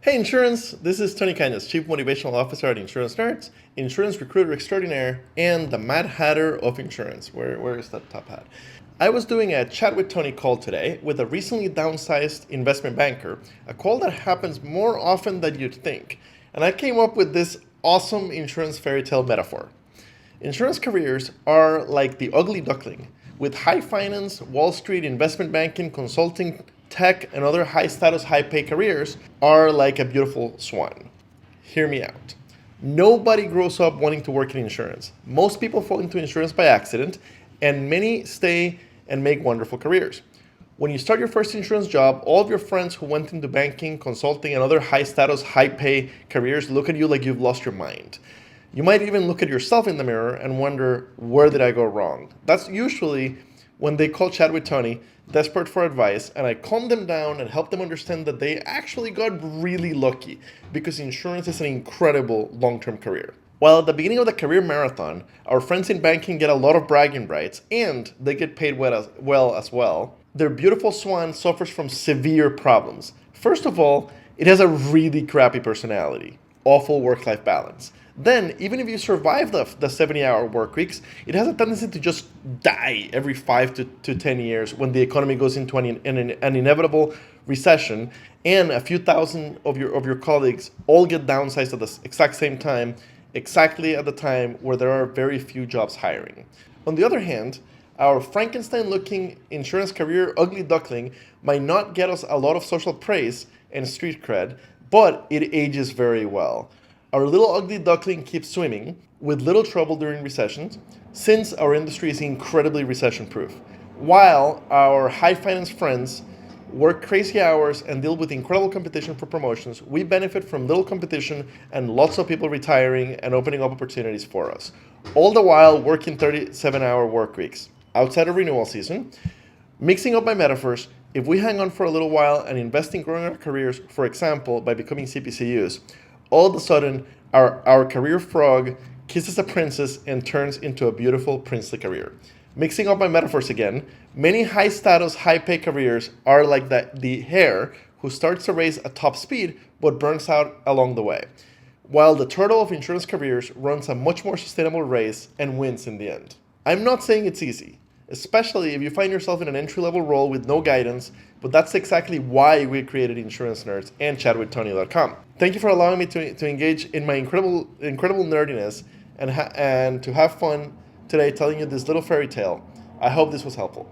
Hey Insurance, this is Tony Cañas, Chief Motivational Officer at Insurance Nerds, Insurance Recruiter Extraordinaire, and the Mad Hatter of Insurance. Where is that top hat? I was doing a Chat with Tony call today with a recently downsized investment banker, a call that happens more often than you'd think. And I came up with this awesome insurance fairy tale metaphor. Insurance careers are like the ugly duckling, with high finance, Wall Street, investment banking, consulting, tech, and other high status, high pay careers are like a beautiful swan. Hear me out. Nobody grows up wanting to work in insurance. Most people fall into insurance by accident, and many stay and make wonderful careers. When you start your first insurance job, all of your friends who went into banking, consulting, and other high status, high pay careers look at you like you've lost your mind. You might even look at yourself in the mirror and wonder, where did I go wrong? That's usually when they call Chat with Tony, desperate for advice, and I calm them down and help them understand that they actually got really lucky because insurance is an incredible long-term career. While at the beginning of the career marathon, our friends in banking get a lot of bragging rights and they get paid well as well, their beautiful swan suffers from severe problems. First of all, it has a really crappy personality, awful work-life balance. Then, even if you survive the 70-hour work weeks, it has a tendency to just die every 5 to 10 years when the economy goes into an inevitable recession, and a few thousand of your colleagues all get downsized at the exact same time, exactly at the time where there are very few jobs hiring. On the other hand, our Frankenstein-looking insurance career ugly duckling might not get us a lot of social praise and street cred, but it ages very well. Our little ugly duckling keeps swimming with little trouble during recessions, since our industry is incredibly recession-proof. While our high finance friends work crazy hours and deal with incredible competition for promotions, we benefit from little competition and lots of people retiring and opening up opportunities for us. All the while working 37-hour work weeks. Outside of renewal season, mixing up my metaphors, if we hang on for a little while and invest in growing our careers, for example, by becoming CPCUs, all of a sudden, our career frog kisses a princess and turns into a beautiful princely career. Mixing up my metaphors again, many high-status, high-pay careers are like the hare who starts the race at top speed but burns out along the way, while the turtle of insurance careers runs a much more sustainable race and wins in the end. I'm not saying it's easy, especially if you find yourself in an entry-level role with no guidance, but that's exactly why we created Insurance Nerds and chatwithtony.com. Thank you for allowing me to engage in my incredible nerdiness and to have fun today telling you this little fairy tale. I hope this was helpful.